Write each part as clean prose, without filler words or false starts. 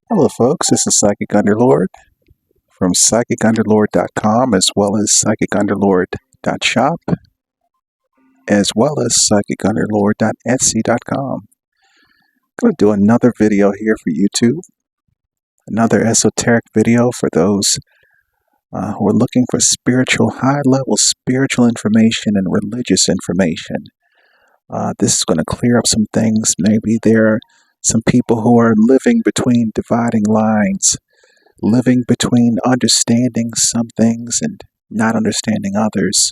Hello, folks. This is Psychic Underlord from PsychicUnderLord.com, as well as PsychicUnderLord.shop, as well as PsychicUnderLord.etsy.com. I'm going to do another video here for YouTube, another esoteric video for those who are looking for high-level spiritual information and religious information. This is going to clear up some things. Maybe there are some people who are living between dividing lines, living between understanding some things and not understanding others.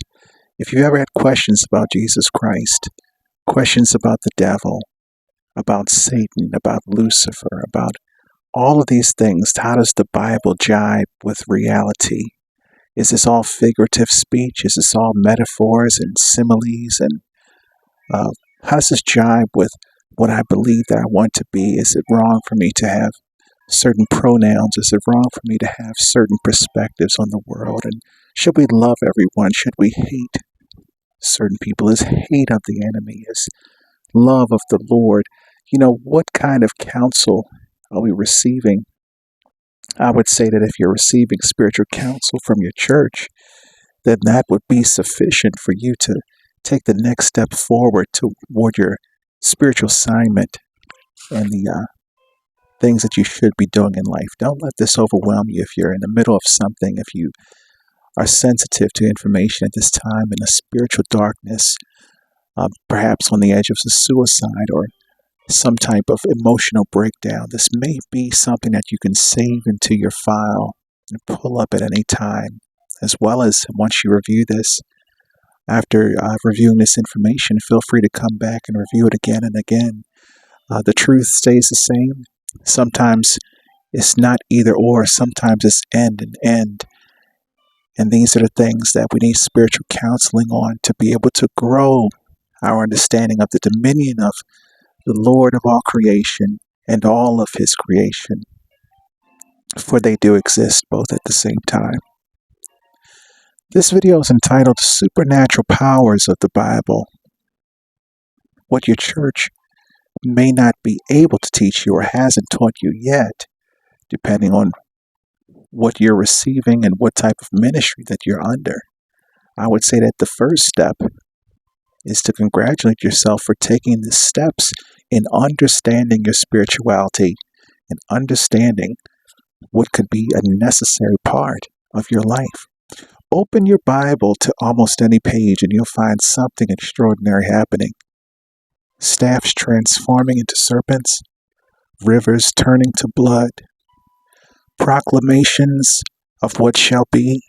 If you ever had questions about Jesus Christ, questions about the devil, about Satan, about Lucifer, about all of these things, how does the Bible jibe with reality? Is this all figurative speech? Is this all metaphors and similes? And how does this jibe with what I believe that I want to be? Is it wrong for me to have certain pronouns? Is it wrong for me to have certain perspectives on the world? And should we love everyone? Should we hate certain people? Is hate of the enemy? Is love of the Lord? What kind of counsel are we receiving? I would say that if you're receiving spiritual counsel from your church, then that would be sufficient for you to take the next step forward toward your spiritual assignment and the things that you should be doing in life. Don't let this overwhelm you if you're in the middle of something, if you are sensitive to information at this time in a spiritual darkness, perhaps on the edge of suicide or some type of emotional breakdown. This may be something that you can save into your file and pull up at any time, as well as once you review this. After reviewing this information, feel free to come back and review it again and again. The truth stays the same. Sometimes it's not either or, sometimes it's end and end. And these are the things that we need spiritual counseling on to be able to grow our understanding of the dominion of the Lord of all creation and all of his creation. For they do exist both at the same time. This video is entitled Supernatural Powers of the Bible. What your church may not be able to teach you or hasn't taught you yet, depending on what you're receiving and what type of ministry that you're under. I would say that the first step is to congratulate yourself for taking the steps in understanding your spirituality and understanding what could be a necessary part of your life. Open your Bible to almost any page and you'll find something extraordinary happening. Staffs transforming into serpents, rivers turning to blood, proclamations of what shall be,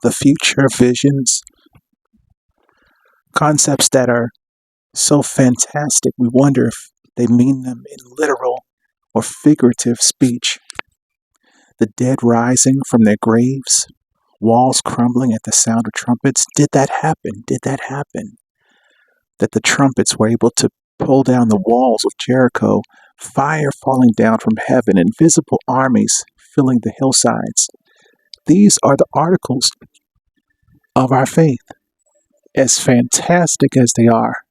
the future visions, concepts that are so fantastic we wonder if they mean them in literal or figurative speech. The dead rising from their graves, walls crumbling at the sound of trumpets. Did that happen? Did that happen? That the trumpets were able to pull down the walls of Jericho, fire falling down from heaven, invisible armies filling the hillsides. These are the articles of our faith. As fantastic as they are,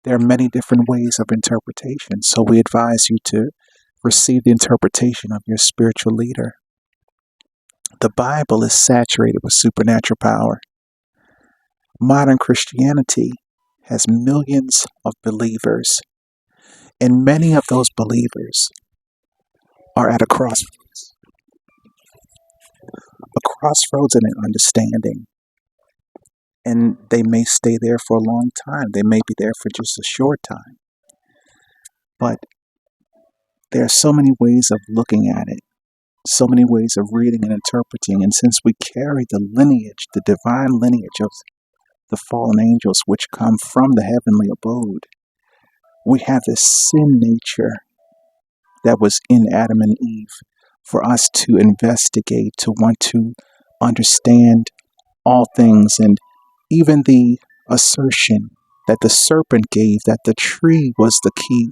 there are many different ways of interpretation, so we advise you to receive the interpretation of your spiritual leader. The Bible is saturated with supernatural power. Modern Christianity has millions of believers, and many of those believers are at a crossroads in an understanding. And they may stay there for a long time. They may be there for just a short time. But there are so many ways of looking at it, so many ways of reading and interpreting. And since we carry the lineage, the divine lineage of the fallen angels, which come from the heavenly abode, we have this sin nature that was in Adam and Eve for us to investigate, to want to understand all things. And even the assertion that the serpent gave that the tree was the key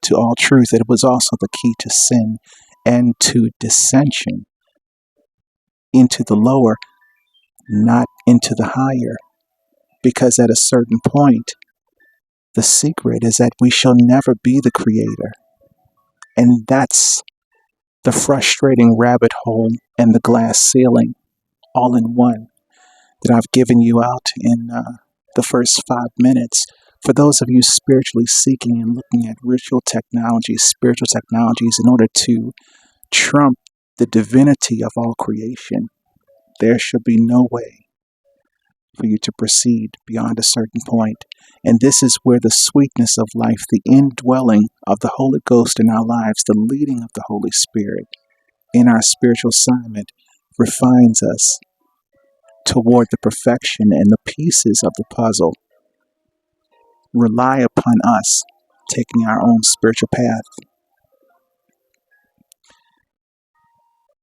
to all truth, that it was also the key to sin and to dissension into the lower, not into the higher. Because at a certain point, the secret is that we shall never be the creator. And that's the frustrating rabbit hole and the glass ceiling all in one that I've given you out in the first 5 minutes. For those of you spiritually seeking and looking at ritual technologies, spiritual technologies, in order to trump the divinity of all creation, there should be no way for you to proceed beyond a certain point. And this is where the sweetness of life, the indwelling of the Holy Ghost in our lives, the leading of the Holy Spirit in our spiritual assignment refines us toward the perfection, and the pieces of the puzzle rely upon us taking our own spiritual path.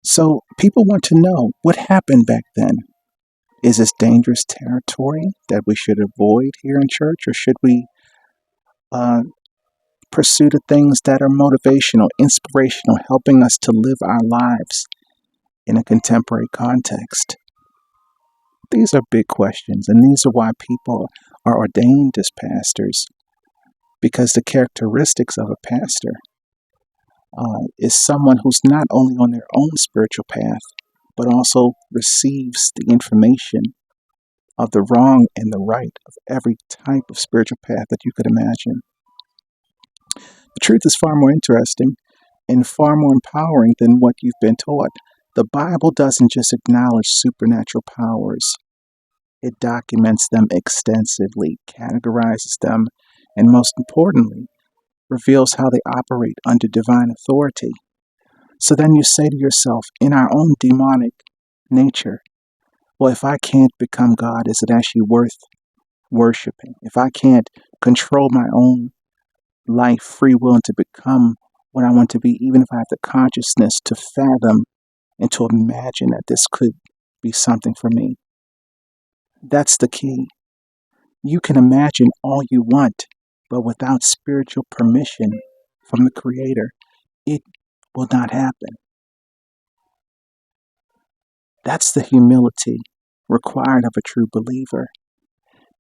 So people want to know what happened back then. Is this dangerous territory that we should avoid here in church, or should we pursue the things that are motivational, inspirational, helping us to live our lives in a contemporary context? These are big questions, and these are why people are ordained as pastors, because the characteristics of a pastor is someone who's not only on their own spiritual path, but also receives the information of the wrong and the right of every type of spiritual path that you could imagine. The truth is far more interesting and far more empowering than what you've been taught. The Bible doesn't just acknowledge supernatural powers. It documents them extensively, categorizes them, and most importantly, reveals how they operate under divine authority. So then you say to yourself, in our own demonic nature, well, if I can't become God, is it actually worth worshiping? If I can't control my own life, free will, and to become what I want to be, even if I have the consciousness to fathom and to imagine that this could be something for me. That's the key. You can imagine all you want, but without spiritual permission from the Creator, it will not happen. That's the humility required of a true believer,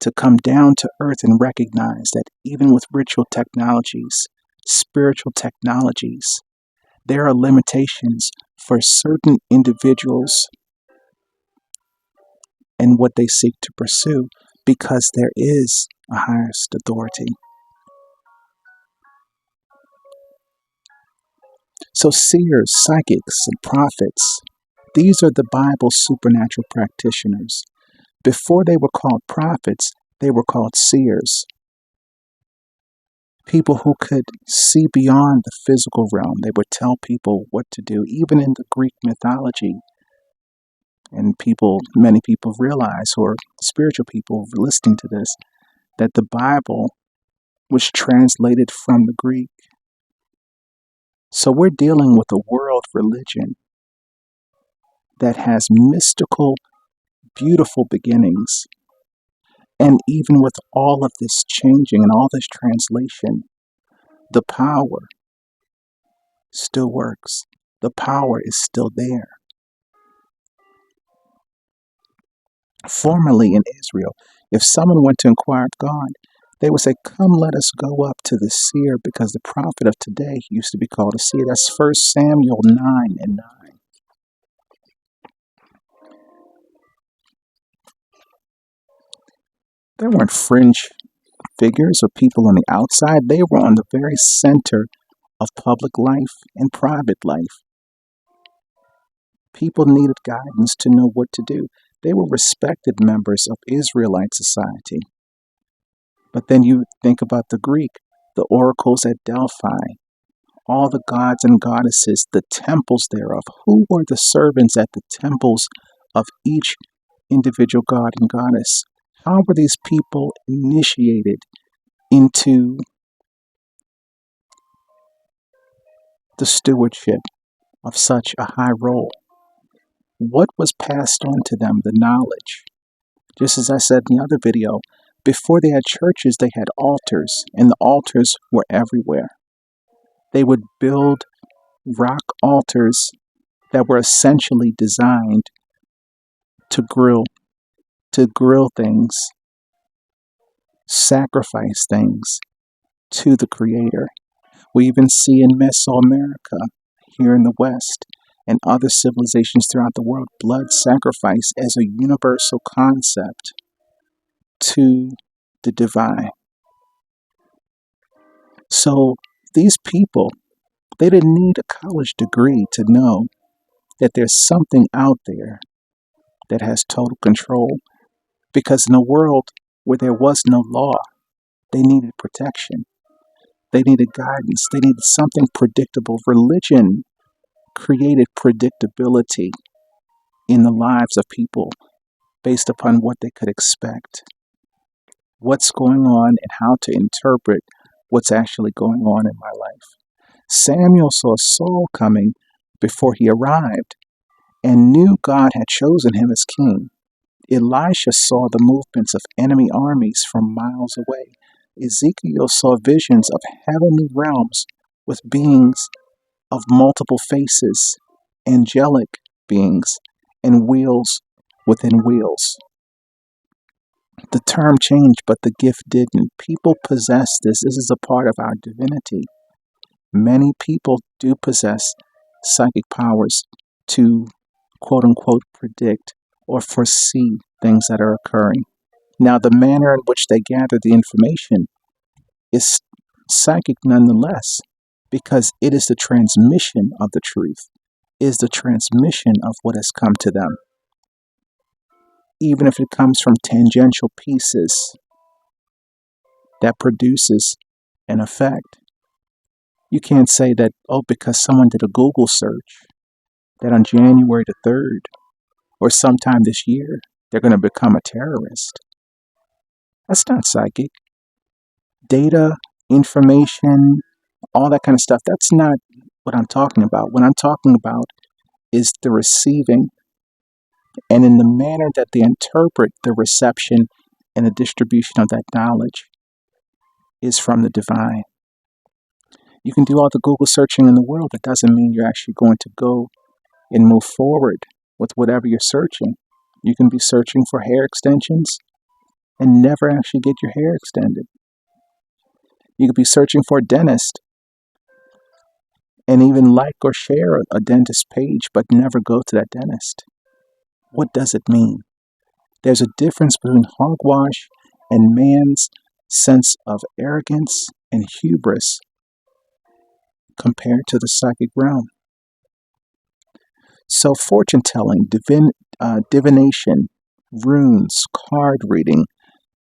to come down to earth and recognize that even with ritual technologies, spiritual technologies, there are limitations for certain individuals and what they seek to pursue, because there is a highest authority. So seers, psychics, and prophets, these are the Bible's supernatural practitioners. Before they were called prophets, they were called seers. People who could see beyond the physical realm. They would tell people what to do, even in the Greek mythology. And many people realize, or spiritual people listening to this, that the Bible was translated from the Greek. So we're dealing with a world religion that has mystical, beautiful beginnings. And even with all of this changing and all this translation, the power still works. The power is still there. Formerly in Israel, if someone went to inquire of God, they would say, come, let us go up to the seer, because the prophet of today used to be called a seer. That's 1 Samuel 9:9. There weren't fringe figures or people on the outside. They were on the very center of public life and private life. People needed guidance to know what to do. They were respected members of Israelite society. But then you think about the Greek, the oracles at Delphi, all the gods and goddesses, the temples thereof. Who were the servants at the temples of each individual god and goddess? How were these people initiated into the stewardship of such a high role? What was passed on to them? The knowledge. Just as I said in the other video, before they had churches, they had altars, and the altars were everywhere. They would build rock altars that were essentially designed to grill things, sacrifice things to the Creator. We even see in Mesoamerica, here in the West, and other civilizations throughout the world, blood sacrifice as a universal concept to the divine. So these people, they didn't need a college degree to know that there's something out there that has total control, because in a world where there was no law, they needed protection. They needed guidance. They needed something predictable. Religion created predictability in the lives of people based upon what they could expect, what's going on, and how to interpret what's actually going on in my life. Samuel saw Saul coming before he arrived and knew God had chosen him as king. Elisha saw the movements of enemy armies from miles away. Ezekiel saw visions of heavenly realms with beings of multiple faces, angelic beings, and wheels within wheels. The term changed, but the gift didn't. People possess this. This is a part of our divinity. Many people do possess psychic powers to, quote unquote, predict or foresee things that are occurring. Now, the manner in which they gather the information is psychic nonetheless, because it is the transmission of the truth, is the transmission of what has come to them. Even if it comes from tangential pieces that produces an effect. You can't say that, oh, because someone did a Google search, that on January the 3rd or sometime this year, they're going to become a terrorist. That's not psychic. Data, information, all that kind of stuff, that's not what I'm talking about. What I'm talking about is the receiving, and in the manner that they interpret the reception and the distribution of that knowledge is from the divine. You can do all the Google searching in the world. That doesn't mean you're actually going to go and move forward with whatever you're searching. You can be searching for hair extensions and never actually get your hair extended. You could be searching for a dentist and even like or share a dentist page, but never go to that dentist. What does it mean? There's a difference between hogwash and man's sense of arrogance and hubris compared to the psychic realm. So fortune telling, divination, runes, card reading,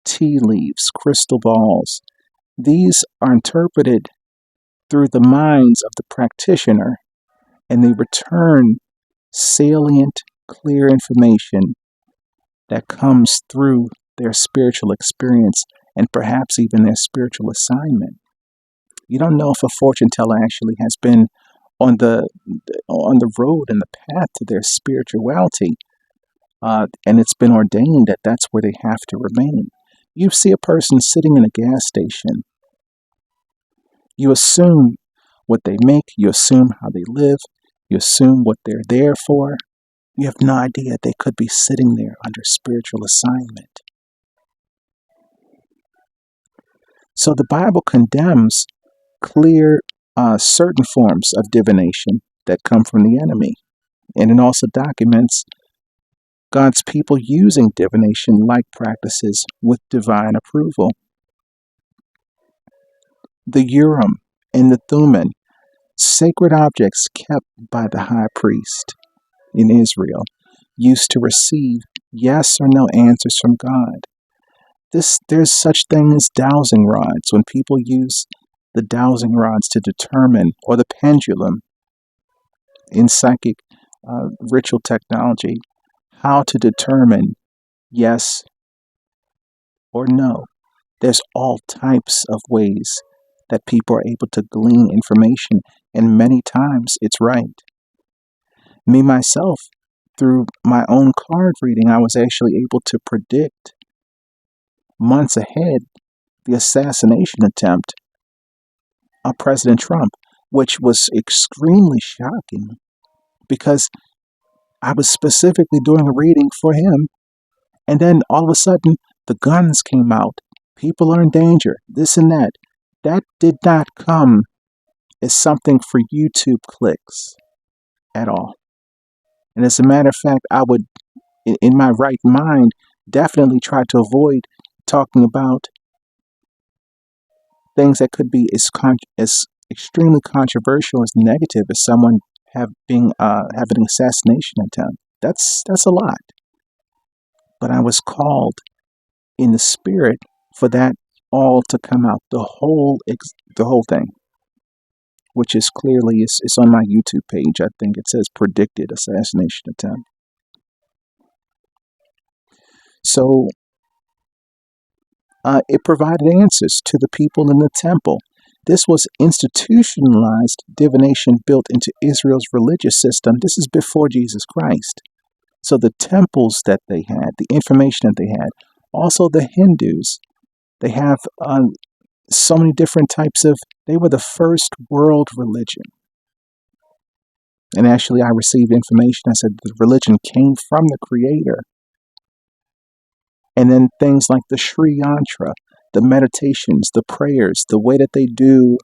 tea leaves, crystal balls, these are interpreted through the minds of the practitioner, and they return salient, clear information that comes through their spiritual experience and perhaps even their spiritual assignment. You don't know if a fortune teller actually has been on the road and the path to their spirituality, and it's been ordained that that's where they have to remain. You see a person sitting in a gas station. You assume what they make. You assume how they live. You assume what they're there for. You have no idea they could be sitting there under spiritual assignment. So the Bible condemns clear certain forms of divination that come from the enemy. And it also documents God's people using divination-like practices with divine approval. The Urim and the Thummim, sacred objects kept by the high priest in Israel, used to receive yes or no answers from God. There's such thing as dowsing rods, when people use the dowsing rods to determine, or the pendulum in psychic ritual technology, how to determine yes or no. There's all types of ways that people are able to glean information, and many times it's right. Me, myself, through my own card reading, I was actually able to predict months ahead the assassination attempt of President Trump, which was extremely shocking because I was specifically doing a reading for him, and then all of a sudden the guns came out. People are in danger, this and that. That did not come is something for YouTube clicks at all. And as a matter of fact, I would, in my right mind, definitely try to avoid talking about things that could be as extremely controversial as negative as someone having an assassination attempt. That's a lot. But I was called in the spirit for that all to come out, the whole thing, which is clearly it's on my YouTube page. I think it says predicted assassination attempt. So it provided answers to the people in the temple. This was institutionalized divination built into Israel's religious system. This is before Jesus Christ. So the temples that they had, the information that they had, also the Hindus, they have so many different types of, they were the first world religion. And actually I received information that said the religion came from the Creator. And then things like the Sri Yantra, the meditations, the prayers, the way that they do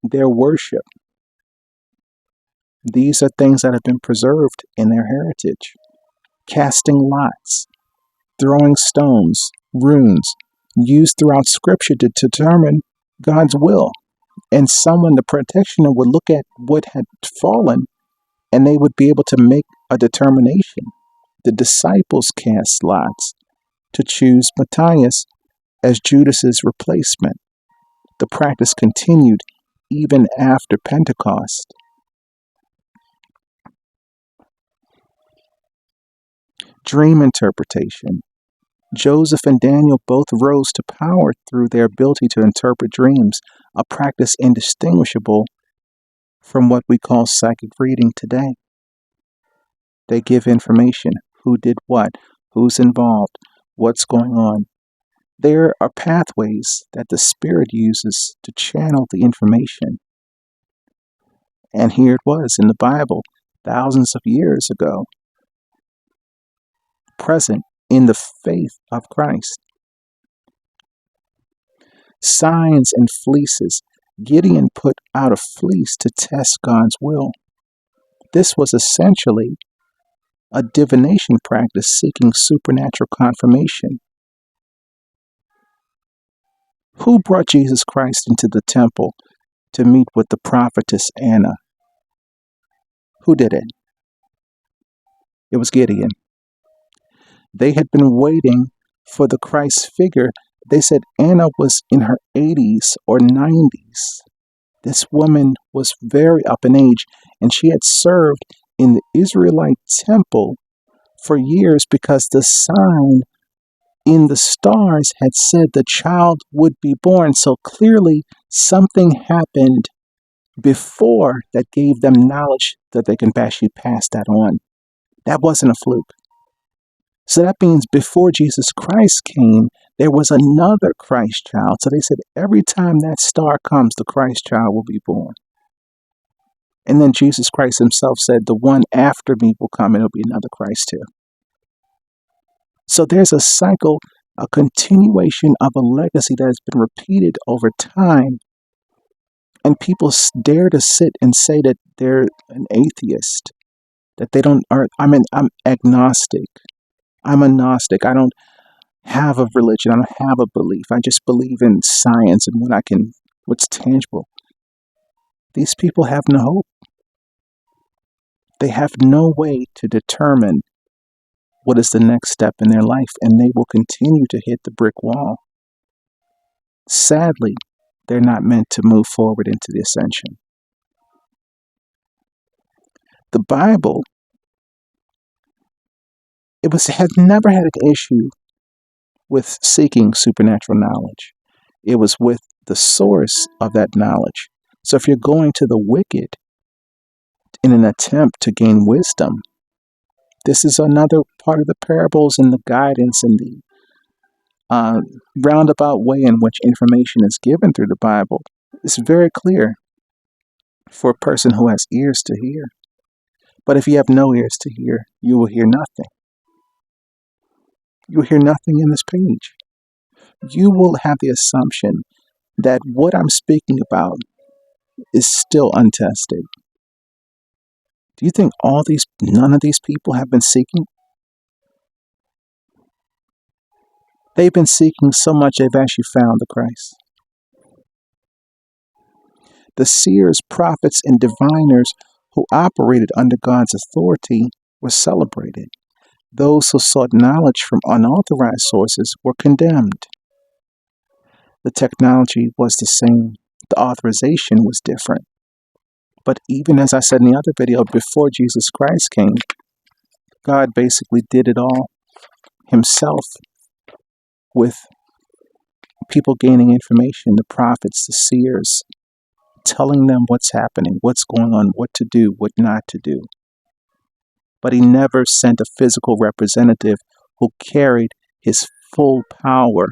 their worship. These are things that have been preserved in their heritage. Casting lots, throwing stones, runes, used throughout Scripture to determine God's will. And someone, the practitioner, would look at what had fallen and they would be able to make a determination. The disciples cast lots to choose Matthias as Judas's replacement. The practice continued even after Pentecost. Dream interpretation. Joseph and Daniel both rose to power through their ability to interpret dreams, a practice indistinguishable from what we call psychic reading today. They give information, who did what, who's involved, what's going on. There are pathways that the Spirit uses to channel the information. And here it was in the Bible, thousands of years ago, present in the faith of Christ. Signs and fleeces. Gideon put out a fleece to test God's will. This was essentially a divination practice seeking supernatural confirmation. Who brought Jesus Christ into the temple to meet with the prophetess Anna? Who did it? It was Gideon. They had been waiting for the Christ figure. They said Anna was in her 80s or 90s. This woman was very up in age, and she had served in the Israelite temple for years because the sign in the stars had said the child would be born. So clearly something happened before that gave them knowledge that they can actually pass that on. That wasn't a fluke. So that means before Jesus Christ came, there was another Christ child. So they said every time that star comes, the Christ child will be born. And then Jesus Christ himself said, the one after me will come and it'll be another Christ too. So there's a cycle, a continuation of a legacy that has been repeated over time. And people dare to sit and say that they're an atheist, that they don't, I'm agnostic. I'm a Gnostic. I don't have a religion. I don't have a belief. I just believe in science and what's tangible. These people have no hope. They have no way to determine what is the next step in their life, and they will continue to hit the brick wall. Sadly, they're not meant to move forward into the ascension. The Bible, had never had an issue with seeking supernatural knowledge. It was with the source of that knowledge. So if you're going to the wicked in an attempt to gain wisdom, this is another part of the parables and the guidance and the roundabout way in which information is given through the Bible. It's very clear for a person who has ears to hear. But if you have no ears to hear, you will hear nothing. You will hear nothing in this page. You will have the assumption that what I'm speaking about is still untested. Do you think none of these people have been seeking? They've been seeking so much they've actually found the Christ. The seers, prophets, and diviners who operated under God's authority were celebrated. Those who sought knowledge from unauthorized sources were condemned. The technology was the same. The authorization was different. But even as I said in the other video, before Jesus Christ came, God basically did it all himself with people gaining information, the prophets, the seers, telling them what's happening, what's going on, what to do, what not to do. But he never sent a physical representative who carried his full power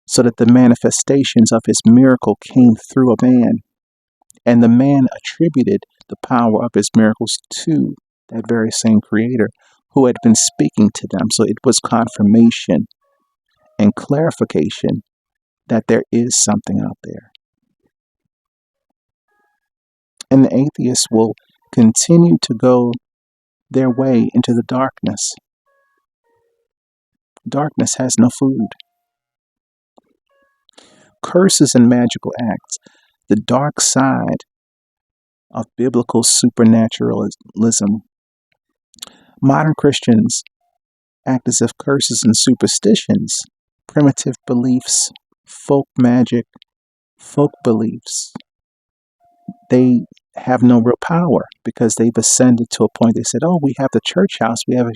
so that the manifestations of his miracle came through a man. And the man attributed the power of his miracles to that very same creator who had been speaking to them. So it was confirmation and clarification that there is something out there. And the atheists will continue to go their way into the darkness. Darkness has no food. Curses and magical acts, the dark side of biblical supernaturalism. Modern Christians act as if curses and superstitions, primitive beliefs, folk magic, folk beliefs, they have no real power because they've ascended to a point. They said, oh, we have the church house, we have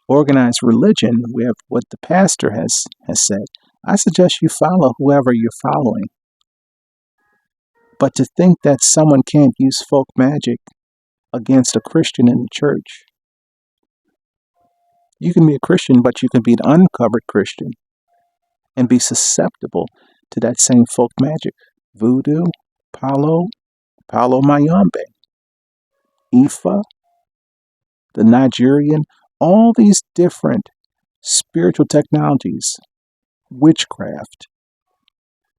organized religion, we have what the pastor has said. I suggest you follow whoever you're following. But to think that someone can't use folk magic against a Christian in the church. You can be a Christian, but you can be an uncovered Christian and be susceptible to that same folk magic. Voodoo, Palo Mayombe, Ifa, the Nigerian, all these different spiritual technologies, witchcraft,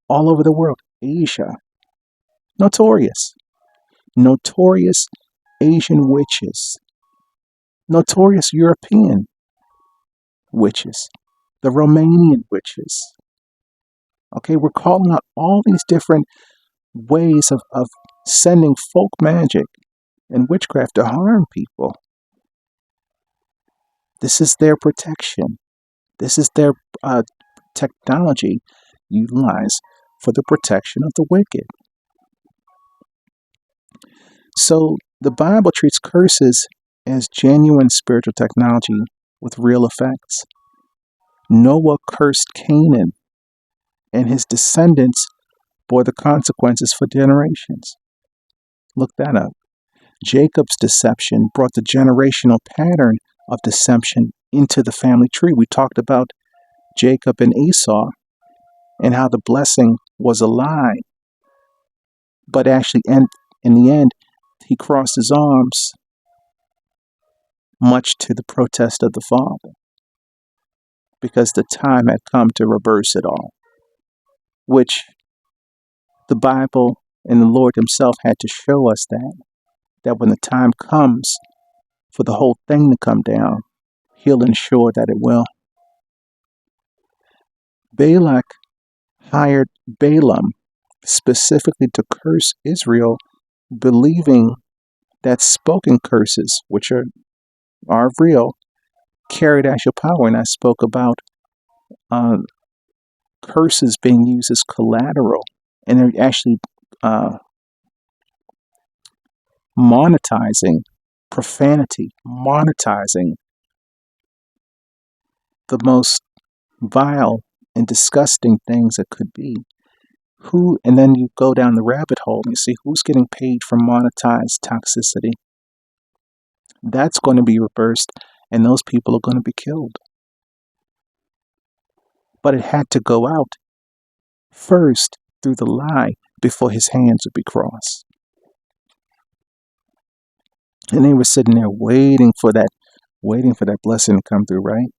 all over the world, Asia, notorious Asian witches, notorious European witches, the Romanian witches. Okay, we're calling out all these different ways of sending folk magic and witchcraft to harm people. This is their protection. This is their technology utilized for the protection of the wicked. So the Bible treats curses as genuine spiritual technology with real effects. Noah cursed Canaan, and his descendants bore the consequences for generations. Look that up. Jacob's deception brought the generational pattern of deception into the family tree. We talked about Jacob and Esau and how the blessing was a lie. But actually, in the end, he crossed his arms, much to the protest of the father, because the time had come to reverse it all, which the Bible and the Lord himself had to show us that when the time comes for the whole thing to come down, he'll ensure that it will. Balak hired Balaam specifically to curse Israel, believing that spoken curses, which are real, carried actual power. And I spoke about curses being used as collateral, and they're actually monetizing profanity, monetizing the most vile and disgusting things that could be. And then you go down the rabbit hole and you see who's getting paid for monetized toxicity. That's going to be reversed, and those people are going to be killed. But it had to go out first through the lie before his hands would be crossed. And they were sitting there waiting for that blessing to come through, right?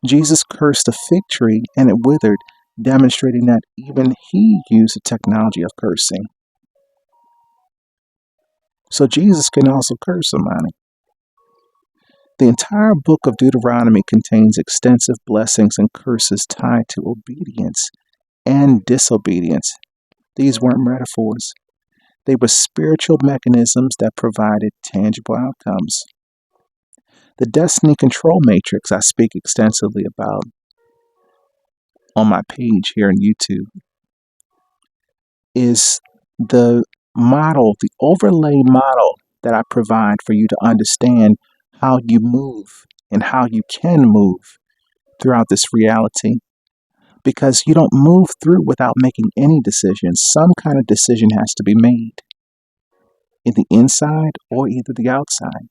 Jesus cursed a fig tree and it withered. demonstrating that even he used the technology of cursing. So Jesus can also curse somebody. The entire book of Deuteronomy contains extensive blessings and curses tied to obedience and disobedience. These weren't metaphors. They were spiritual mechanisms that provided tangible outcomes. The destiny control matrix I speak extensively about on my page here on YouTube is the model, the overlay model that I provide for you to understand how you move and how you can move throughout this reality. Because you don't move through without making any decisions. Some kind of decision has to be made in the inside or either the outside.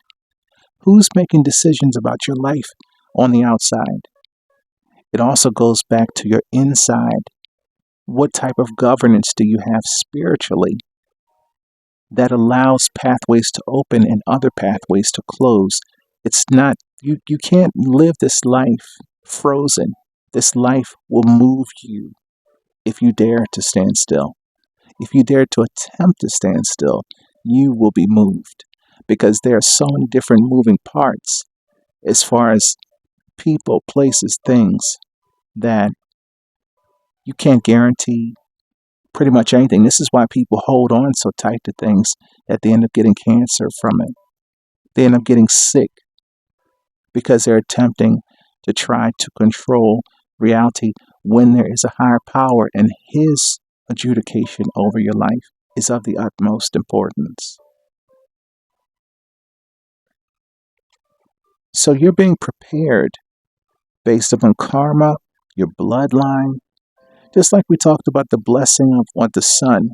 Who's making decisions about your life on the outside? It also goes back to your inside. What type of governance do you have spiritually that allows pathways to open and other pathways to close? It's not, you can't live this life frozen. This life will move you if you dare to stand still. If you dare to attempt to stand still, you will be moved because there are so many different moving parts as far as people, places, things that you can't guarantee pretty much anything. This is why people hold on so tight to things that they end up getting cancer from it. They end up getting sick because they're attempting to try to control reality when there is a higher power and his adjudication over your life is of the utmost importance. So you're being prepared based upon karma, your bloodline, just like we talked about the blessing of what the son,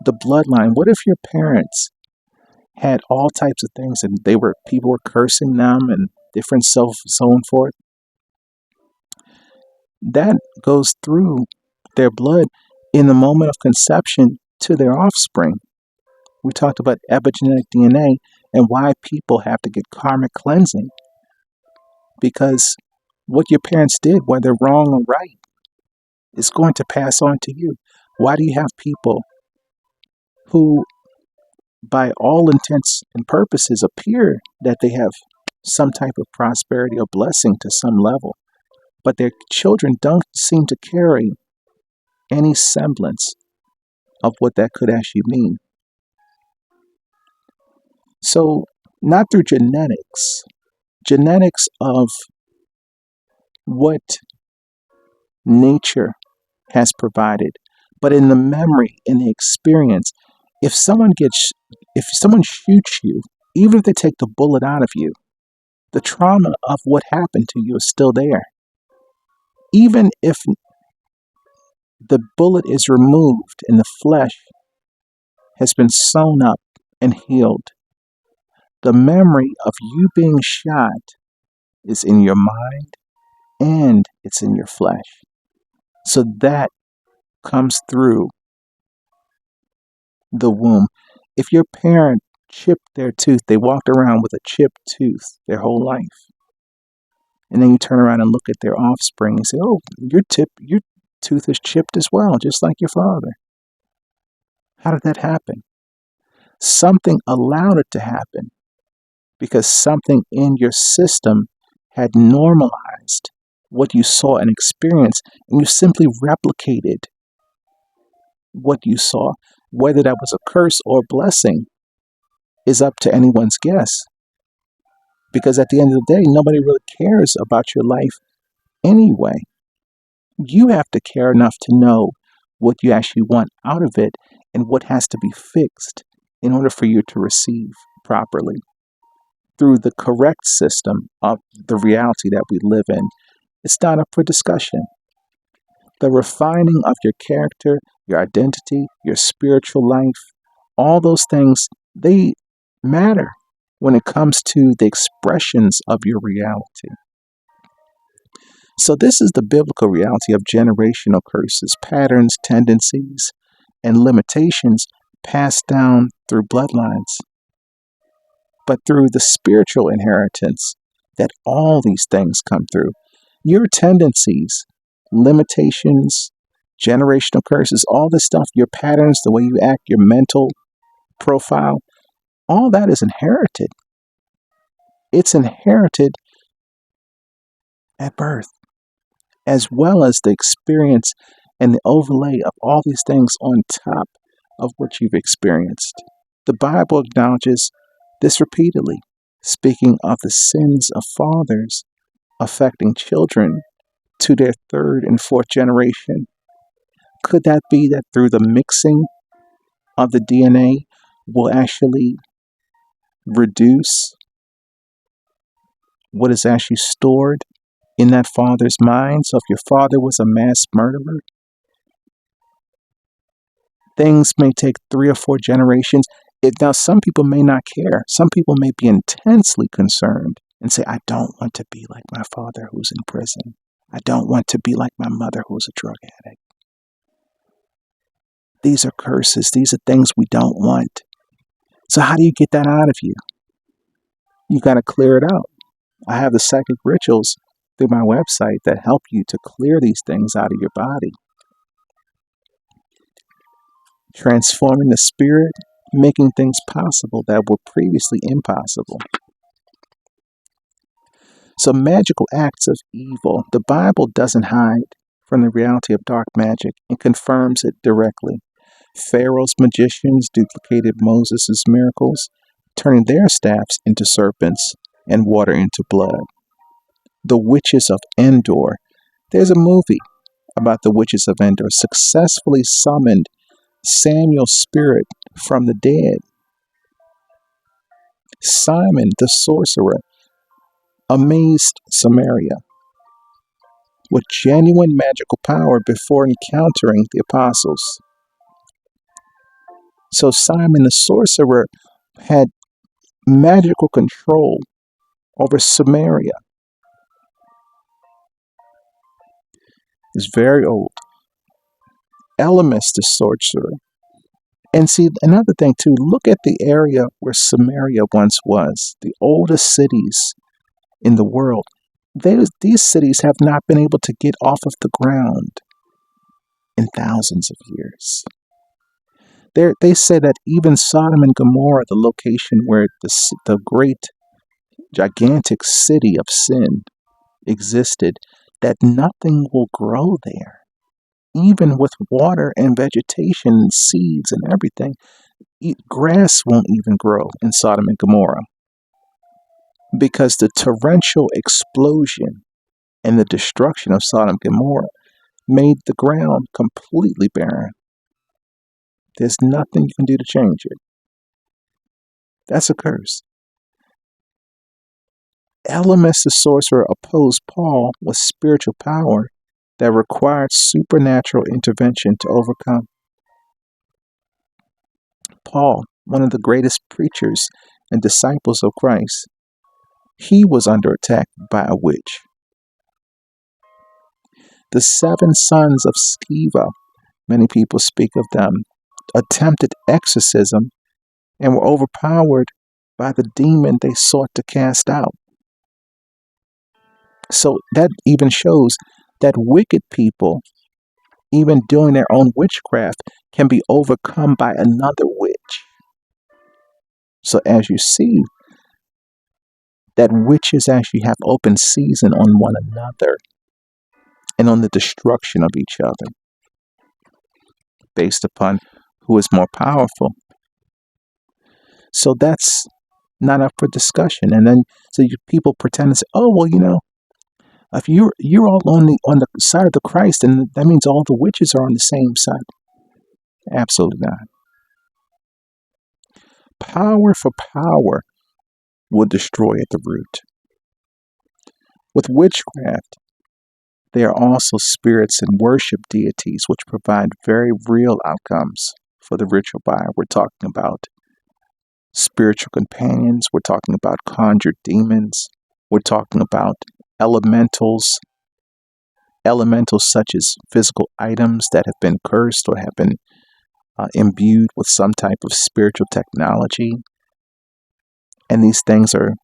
the bloodline. What if your parents had all types of things and people were cursing them and different so on forth? That goes through their blood in the moment of conception to their offspring. We talked about epigenetic DNA and why people have to get karmic cleansing. Because what your parents did, whether wrong or right, is going to pass on to you. Why do you have people who, by all intents and purposes, appear that they have some type of prosperity or blessing to some level, but their children don't seem to carry any semblance of what that could actually mean? So, not through genetics of what nature has provided, but in the memory, in the experience. If someone shoots you, even if they take the bullet out of you, the trauma of what happened to you is still there. Even if the bullet is removed and the flesh has been sewn up and healed, the memory of you being shot is in your mind and it's in your flesh. So that comes through the womb. If your parent chipped their tooth, they walked around with a chipped tooth their whole life. And then you turn around and look at their offspring and say, oh, your tooth is chipped as well, just like your father. How did that happen? Something allowed it to happen because something in your system had normalized what you saw and experienced, and you simply replicated what you saw. Whether that was a curse or blessing is up to anyone's guess. Because at the end of the day, nobody really cares about your life anyway. You have to care enough to know what you actually want out of it and what has to be fixed in order for you to receive properly through the correct system of the reality that we live in. It's not up for discussion. The refining of your character, your identity, your spiritual life, all those things, they matter when it comes to the expressions of your reality. So this is the biblical reality of generational curses, patterns, tendencies, and limitations passed down through bloodlines, but through the spiritual inheritance that all these things come through. Your tendencies, limitations, generational curses, all this stuff, your patterns, the way you act, your mental profile, all that is inherited. It's inherited at birth, as well as the experience and the overlay of all these things on top of what you've experienced. The Bible acknowledges this repeatedly, speaking of the sins of fathers affecting children to their third and fourth generation. Could that be that through the mixing of the DNA will actually reduce what is actually stored in that father's mind? So if your father was a mass murderer, things may take 3 or 4 generations. Now, some people may not care. Some people may be intensely concerned and say, I don't want to be like my father who's in prison. I don't want to be like my mother who's a drug addict. These are curses. These are things we don't want. So how do you get that out of you? You got to clear it out. I have the psychic rituals through my website that help you to clear these things out of your body. Transforming the spirit, making things possible that were previously impossible. So magical acts of evil, the Bible doesn't hide from the reality of dark magic and confirms it directly. Pharaoh's magicians duplicated Moses' miracles, turning their staffs into serpents and water into blood. The witches of Endor. There's a movie about the witches of Endor successfully summoned Samuel's spirit from the dead. Simon the sorcerer amazed Samaria with genuine magical power before encountering the apostles. So Simon the sorcerer had magical control over Samaria. He's very old. Elymas the sorcerer. And see, another thing too, look at the area where Samaria once was, the oldest cities in the world. These cities have not been able to get off of the ground in thousands of years. They say that even Sodom and Gomorrah, the location where the great, gigantic city of sin existed, that nothing will grow there. Even with water and vegetation and seeds and everything, grass won't even grow in Sodom and Gomorrah, because the torrential explosion and the destruction of Sodom and Gomorrah made the ground completely barren. There's nothing you can do to change it. That's a curse. Elymas the sorcerer opposed Paul with spiritual power that required supernatural intervention to overcome. Paul, one of the greatest preachers and disciples of Christ, he was under attack by a witch. The 7 sons of Sceva, many people speak of them, attempted exorcism and were overpowered by the demon they sought to cast out. So that even shows that wicked people, even doing their own witchcraft, can be overcome by another witch. So as you see, that witches actually have open season on one another and on the destruction of each other based upon who is more powerful. So that's not up for discussion. And then people pretend to say, oh, well, if you're all on the side of the Christ, and that means all the witches are on the same side. Absolutely not. Power for power will destroy at the root. With witchcraft, they are also spirits and worship deities which provide very real outcomes for the ritual buyer. We're talking about spiritual companions. We're talking about conjured demons. We're talking about elementals such as physical items that have been cursed or have been imbued with some type of spiritual technology. And these things are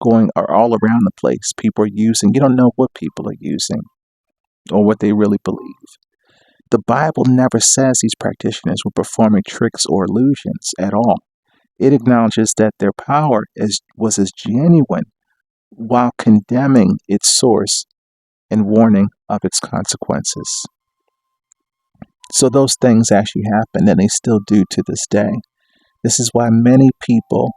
all around the place. People are using, you don't know what people are using or what they really believe. The Bible never says these practitioners were performing tricks or illusions at all. It acknowledges that their power was as genuine while condemning its source and warning of its consequences. So those things actually happened, and they still do to this day. This is why many people,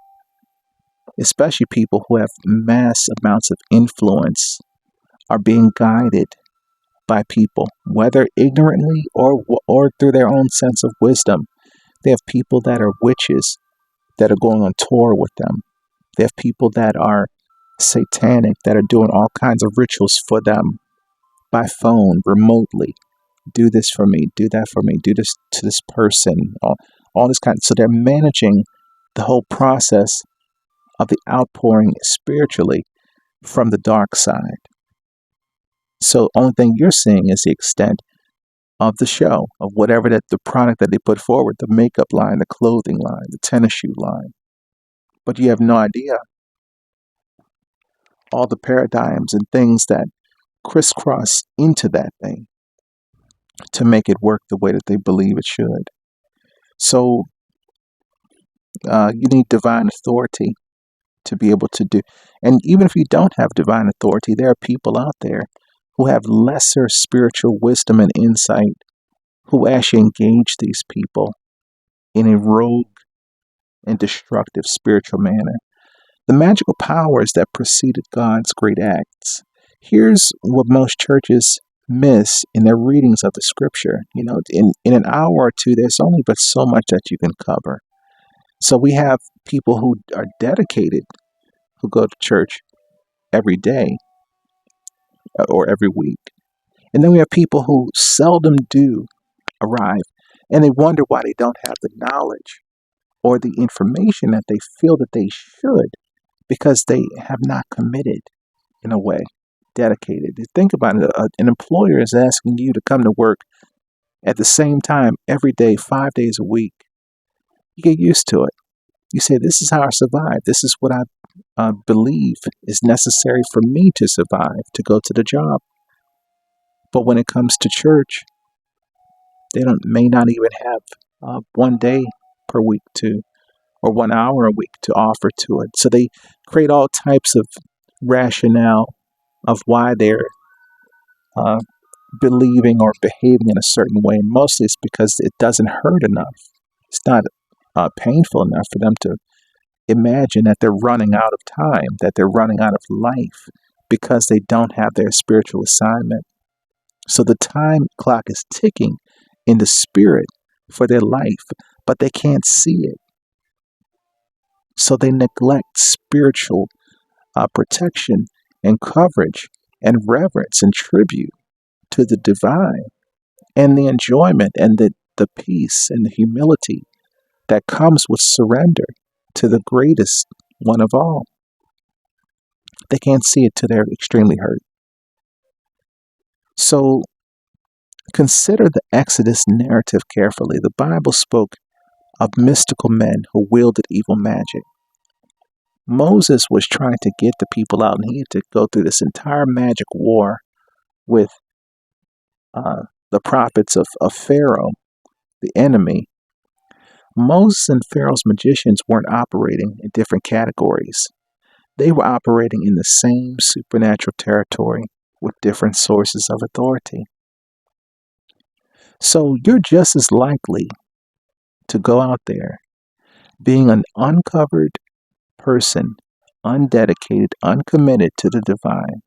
especially people who have mass amounts of influence, are being guided by people, whether ignorantly or through their own sense of wisdom. They have people that are witches that are going on tour with them. They have people that are satanic that are doing all kinds of rituals for them by phone, remotely. Do this for me, do that for me, do this to this person, all this kind. So they're managing the whole process of the outpouring spiritually from the dark side. So only thing you're seeing is the extent of the show, of whatever that the product that they put forward, the makeup line, the clothing line, the tennis shoe line. But you have no idea all the paradigms and things that crisscross into that thing to make it work the way that they believe it should. So you need divine authority to be able to do. And even if you don't have divine authority, there are people out there who have lesser spiritual wisdom and insight who actually engage these people in a rogue and destructive spiritual manner. The magical powers that preceded God's great acts. Here's what most churches miss in their readings of the scripture. You know, in an hour or two, there's only but so much that you can cover. So we have people who are dedicated, who go to church every day or every week. And then we have people who seldom do arrive, and they wonder why they don't have the knowledge or the information that they feel that they should, because they have not committed in a way, dedicated. Think about it. An employer is asking you to come to work at the same time every day, 5 days a week. You get used to it. You say, this is how I survive. This is what I believe is necessary for me to survive, to go to the job. But when it comes to church, they may not even have 1 day per week or 1 hour a week to offer to it. So they create all types of rationale of why they're believing or behaving in a certain way. And mostly it's because it doesn't hurt enough. It's not painful enough for them to imagine that they're running out of time, that they're running out of life because they don't have their spiritual assignment. So the time clock is ticking in the spirit for their life, but they can't see it. So they neglect spiritual protection and coverage and reverence and tribute to the divine and the enjoyment and the peace and the humility that comes with surrender to the greatest one of all. They can't see it till they're extremely hurt. So consider the Exodus narrative carefully. The Bible spoke of mystical men who wielded evil magic. Moses was trying to get the people out, and he had to go through this entire magic war with the prophets of Pharaoh, the enemy. Moses and Pharaoh's magicians weren't operating in different categories. They were operating in the same supernatural territory with different sources of authority. So you're just as likely to go out there being an uncovered person, undedicated, uncommitted to the divine.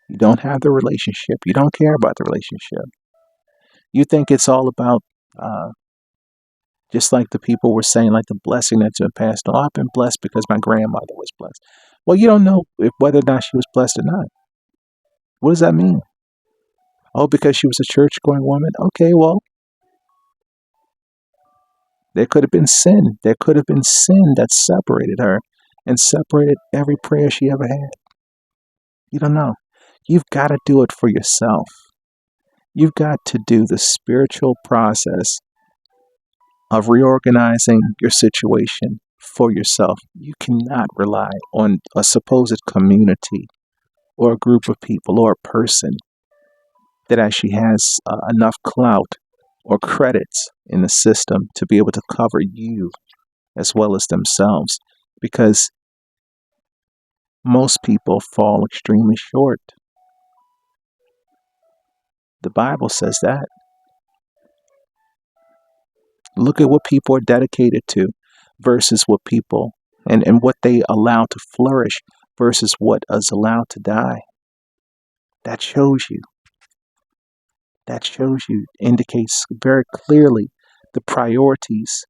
You don't have the relationship. You don't care about the relationship. You think it's all about, just like the people were saying, like the blessing that's been passed on. Oh, I've been blessed because my grandmother was blessed. Well, you don't know whether or not she was blessed or not. What does that mean? Oh, because she was a church-going woman? Okay, well, there could have been sin. There could have been sin that separated her and separated every prayer she ever had. You don't know. You've got to do it for yourself. You've got to do the spiritual process of reorganizing your situation for yourself. You cannot rely on a supposed community or a group of people or a person that actually has enough clout or credits in the system to be able to cover you as well as themselves, because most people fall extremely short. The Bible says that. Look at what people are dedicated to versus what people and what they allow to flourish versus what is allowed to die. That shows you. Indicates very clearly the priorities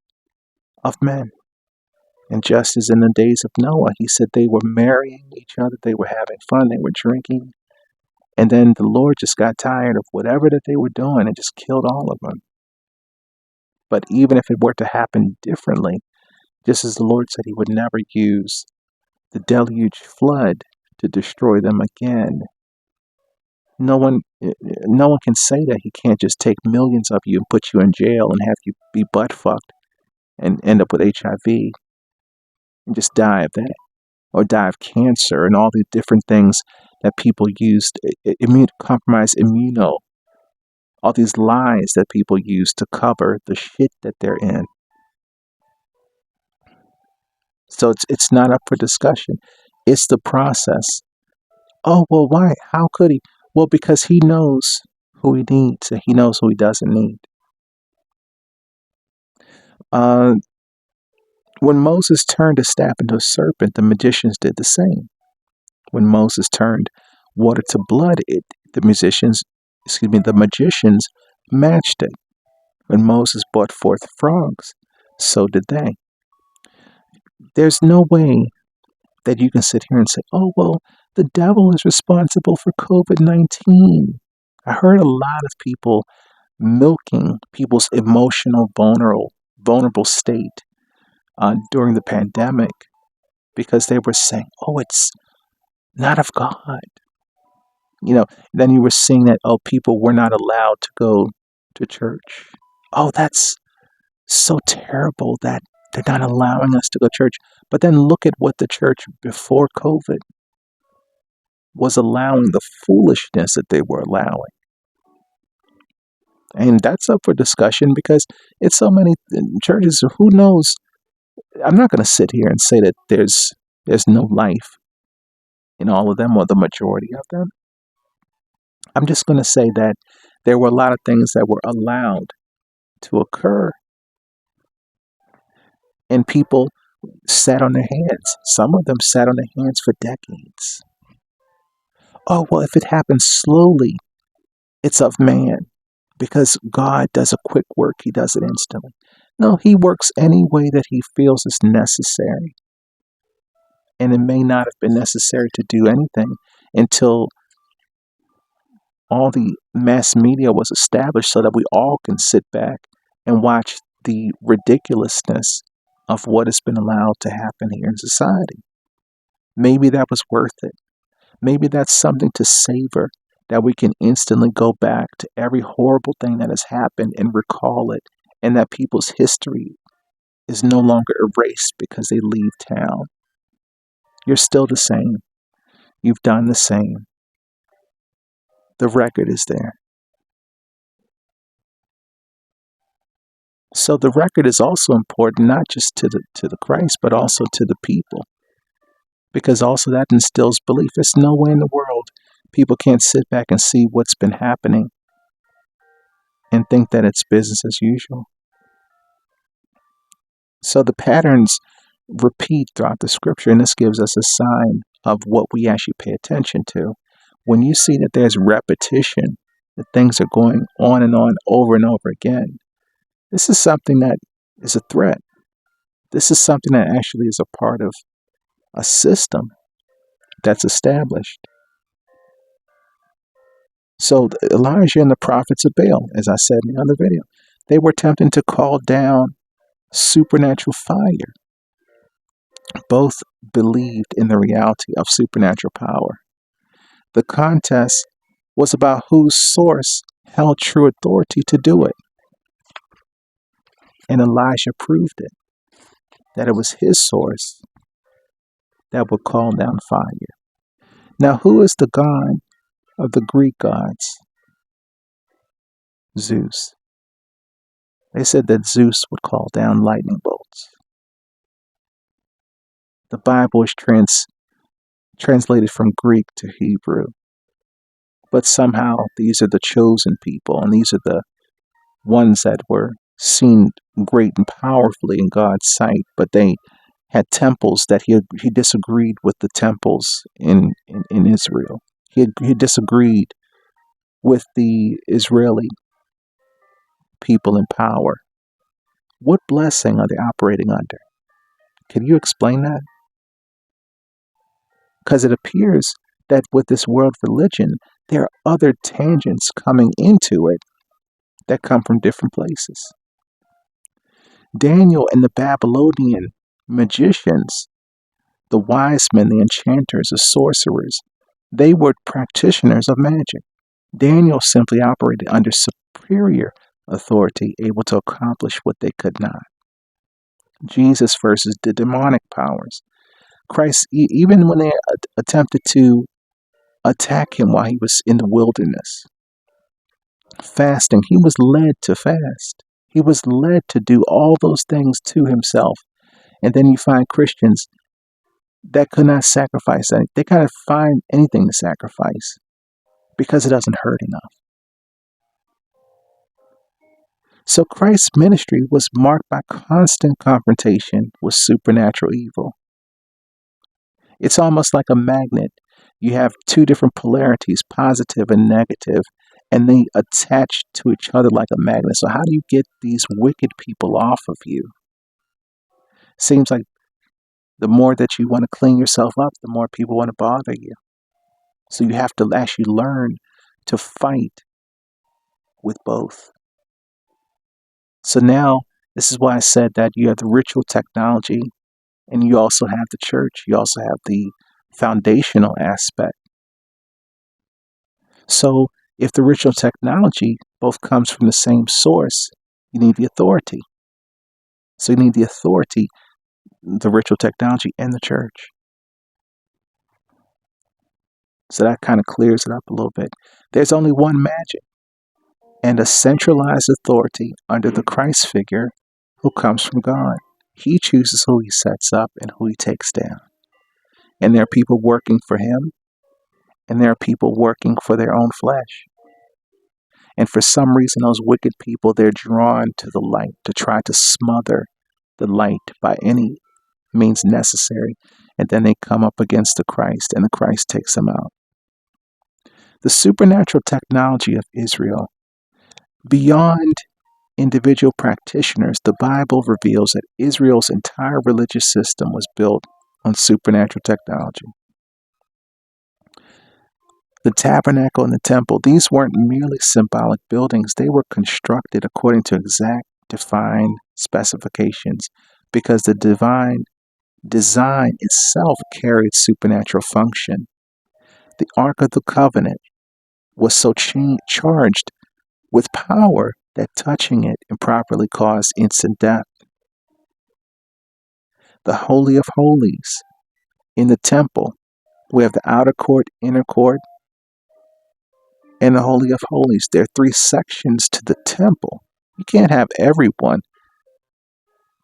of men. And just as in the days of Noah, he said they were marrying each other, they were having fun, they were drinking. And then the Lord just got tired of whatever that they were doing and just killed all of them. But even if it were to happen differently, just as the Lord said he would never use the deluge flood to destroy them again, no one can say that he can't just take millions of you and put you in jail and have you be butt fucked and end up with HIV and just die of that, or die of cancer and all the different things that people used, compromise immuno, all these lies that people use to cover the shit that they're in. So it's not up for discussion. It's the process. Oh, well, why? How could he? Well, because he knows who he needs and he knows who he doesn't need. When Moses turned his staff into a serpent, the magicians did the same. When Moses turned water to blood, the magicians matched it. When Moses brought forth frogs, so did they. There's no way that you can sit here and say, oh, well, the devil is responsible for COVID-19. I heard a lot of people milking people's emotional vulnerable state during the pandemic because they were saying, oh, it's not of God. Then you were seeing that, oh, people were not allowed to go to church. Oh, that's so terrible that they're not allowing us to go to church. But then look at what the church before COVID was allowing, the foolishness that they were allowing. And that's up for discussion because it's so many churches, who knows? I'm not going to sit here and say that there's no life in all of them or the majority of them. I'm just going to say that there were a lot of things that were allowed to occur. And people sat on their hands. Some of them sat on their hands for decades. Oh, well, if it happens slowly, it's of man. Because God does a quick work, he does it instantly. No, he works any way that he feels is necessary. And it may not have been necessary to do anything until all the mass media was established so that we all can sit back and watch the ridiculousness of what has been allowed to happen here in society. Maybe that was worth it. Maybe that's something to savor, that we can instantly go back to every horrible thing that has happened and recall it, and that people's history is no longer erased because they leave town. You're still the same. You've done the same. The record is there. So the record is also important, not just to the Christ, but also to the people. Because also that instills belief. There's no way in the world people can't sit back and see what's been happening and think that it's business as usual. So the patterns repeat throughout the scripture, and this gives us a sign of what we actually pay attention to. When you see that there's repetition, that things are going on and on over and over again, this is something that is a threat. This is something that actually is a part of a system that's established. So Elijah and the prophets of Baal, as I said in the other video, they were attempting to call down supernatural fire. Both believed in the reality of supernatural power. The contest was about whose source held true authority to do it. And Elijah proved it, that it was his source that would call down fire. Now, who is the god of the Greek gods? Zeus. They said that Zeus would call down lightning bolts. The Bible is translated from Greek to Hebrew. But somehow these are the chosen people, and these are the ones that were seen great and powerfully in God's sight, but they had temples that he disagreed with the temples in Israel. He disagreed with the Israeli people in power. What blessing are they operating under? Can you explain that? Because it appears that with this world religion, there are other tangents coming into it that come from different places. Daniel and the Babylonian magicians, the wise men, the enchanters, the sorcerers, they were practitioners of magic. Daniel simply operated under superior authority, able to accomplish what they could not. Jesus versus the demonic powers. Christ, even when they attempted to attack him while he was in the wilderness, fasting, he was led to fast. He was led to do all those things to himself. And then you find Christians that could not sacrifice anything. They can't find anything to sacrifice because it doesn't hurt enough. So Christ's ministry was marked by constant confrontation with supernatural evil. It's almost like a magnet. You have two different polarities, positive and negative, and they attach to each other like a magnet. So how do you get these wicked people off of you? Seems like the more that you want to clean yourself up, the more people want to bother you. So you have to actually learn to fight with both. So now, this is why I said that you have the ritual technology and you also have the church. You also have the foundational aspect. So if the ritual technology both comes from the same source, you need the authority. So you need the authority, the ritual technology, and the church. So that kind of clears it up a little bit. There's only one magic and a centralized authority under the Christ figure who comes from God. He chooses who he sets up and who he takes down. And there are people working for him, and there are people working for their own flesh. And for some reason, those wicked people, they're drawn to the light to try to smother the light by any means necessary. And then they come up against the Christ, and the Christ takes them out. The supernatural technology of Israel, beyond individual practitioners, the Bible reveals that Israel's entire religious system was built on supernatural technology. The tabernacle and the temple, these weren't merely symbolic buildings. They were constructed according to exact, defined specifications because the divine design itself carried supernatural function. The Ark of the Covenant was so charged with power that touching it improperly caused instant death. The Holy of Holies in the temple, we have the outer court, inner court, and the Holy of Holies. There are three sections to the temple. You can't have everyone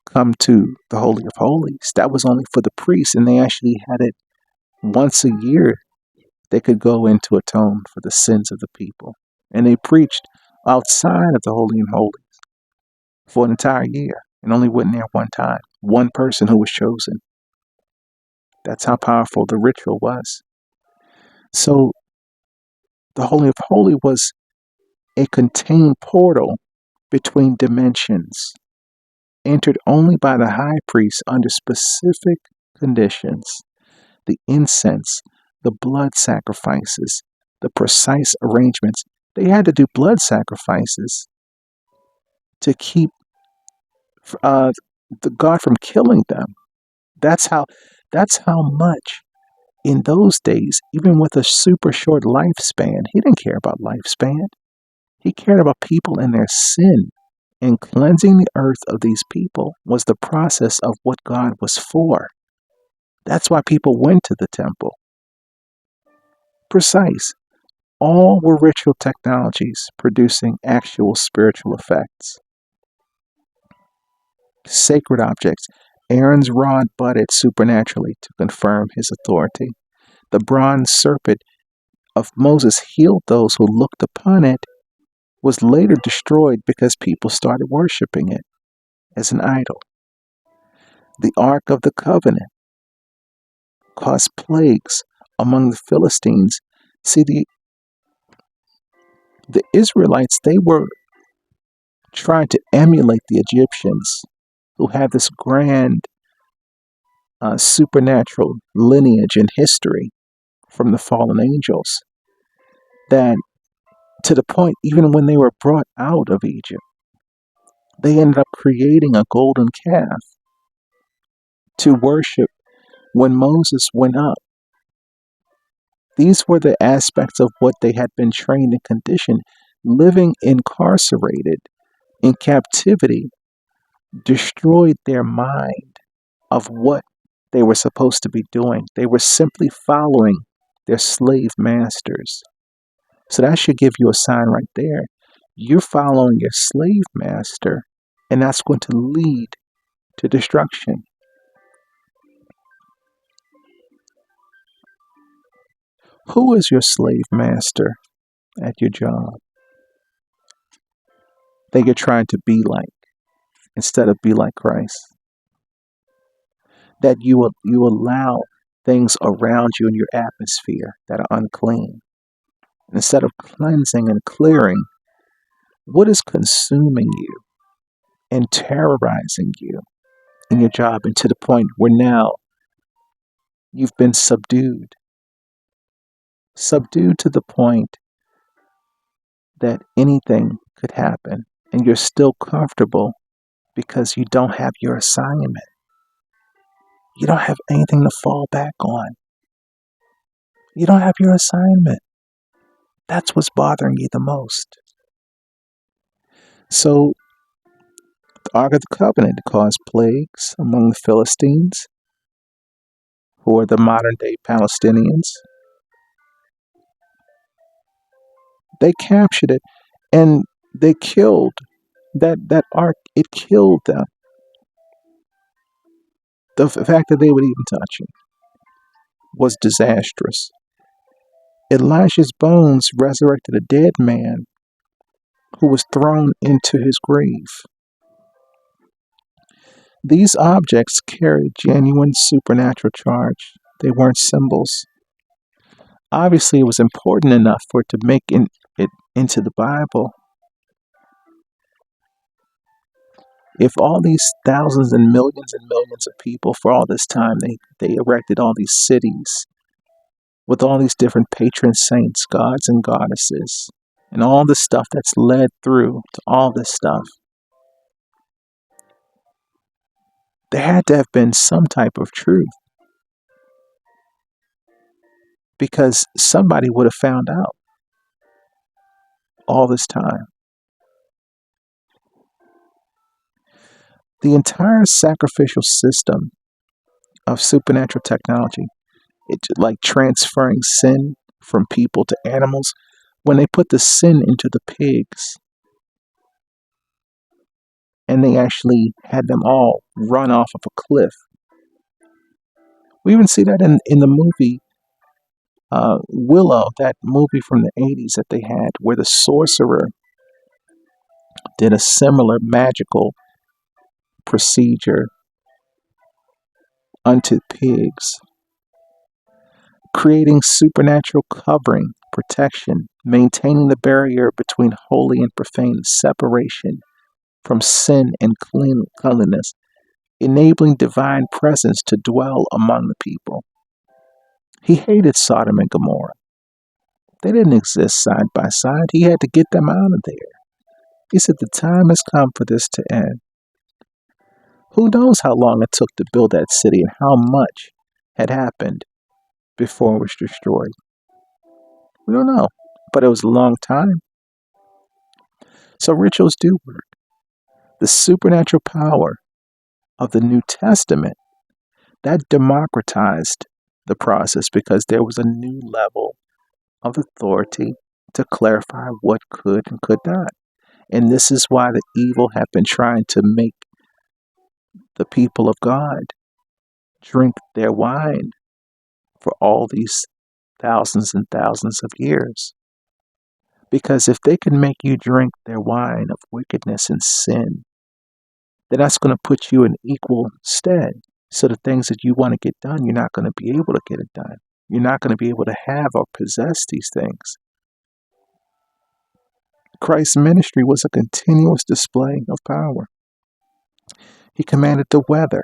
come to the Holy of Holies. That was only for the priests, and they actually had it once a year. They could go in to atone for the sins of the people. And they preached outside of the Holy and Holies for an entire year and only went in there one time. One person who was chosen. That's how powerful the ritual was. So the Holy of Holies was a contained portal between dimensions, entered only by the high priest under specific conditions. The incense, the blood sacrifices, the precise arrangements. They had to do blood sacrifices to keep the God from killing them. That's how much in those days, even with a super short lifespan, he didn't care about lifespan. He cared about people and their sin. And cleansing the earth of these people was the process of what God was for. That's why people went to the temple. Precise. All were ritual technologies producing actual spiritual effects. Sacred objects. Aaron's rod budded supernaturally to confirm his authority. The bronze serpent of Moses healed those who looked upon it, was later destroyed because people started worshiping it as an idol. The Ark of the Covenant caused plagues among the Philistines. See, the Israelites, they were trying to emulate the Egyptians who had this grand supernatural lineage and history from the fallen angels, that to the point, even when they were brought out of Egypt, they ended up creating a golden calf to worship when Moses went up. These were the aspects of what they had been trained and conditioned. Living incarcerated in captivity destroyed their mind of what they were supposed to be doing. They were simply following their slave masters. So that should give you a sign right there. You're following your slave master, and that's going to lead to destruction. Who is your slave master at your job that you're trying to be like instead of be like Christ? That you allow things around you in your atmosphere that are unclean. Instead of cleansing and clearing, what is consuming you and terrorizing you in your job, and to the point where now you've been subdued to the point that anything could happen, and you're still comfortable because you don't have your assignment. You don't have anything to fall back on. You don't have your assignment. That's what's bothering you the most. So, the Ark of the Covenant caused plagues among the Philistines, who are the modern day Palestinians. They captured it, and they killed that ark. It killed them. The fact that they would even touch it was disastrous. Elijah's bones resurrected a dead man who was thrown into his grave. These objects carried genuine supernatural charge. They weren't symbols. Obviously, it was important enough for it to make it into the Bible. If all these thousands and millions of people for all this time, they erected all these cities with all these different patron saints, gods and goddesses, and all the stuff that's led through to all this stuff, there had to have been some type of truth, because somebody would have found out all this time. The entire sacrificial system of supernatural technology, it's like transferring sin from people to animals. When they put the sin into the pigs and they actually had them all run off of a cliff. We even see that in the movie Willow, that movie from the 80s that they had, where the sorcerer did a similar magical procedure unto pigs, creating supernatural covering, protection, maintaining the barrier between holy and profane, separation from sin and cleanliness, enabling divine presence to dwell among the people. He hated Sodom and Gomorrah. They didn't exist side by side. He had to get them out of there. He said, the time has come for this to end. Who knows how long it took to build that city and how much had happened before it was destroyed. We don't know, but it was a long time. So rituals do work. The supernatural power of the New Testament, that democratized the process because there was a new level of authority to clarify what could and could not. And this is why the evil have been trying to make the people of God drink their wine for all these thousands and thousands of years. Because if they can make you drink their wine of wickedness and sin, then that's going to put you in equal stead. So the things that you want to get done, you're not going to be able to get it done. You're not going to be able to have or possess these things. Christ's ministry was a continuous display of power. He commanded the weather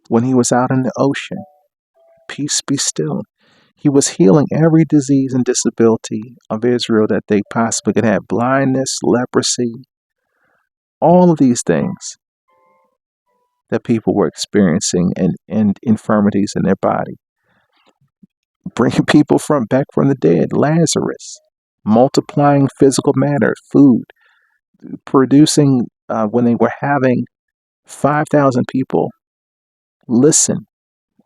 when he was out in the ocean. Peace be still. He was healing every disease and disability of Israel that they possibly could have. Blindness, leprosy, all of these things that people were experiencing and infirmities in their body. Bringing people back from the dead, Lazarus, multiplying physical matter, food, producing when they were having 5,000 people listen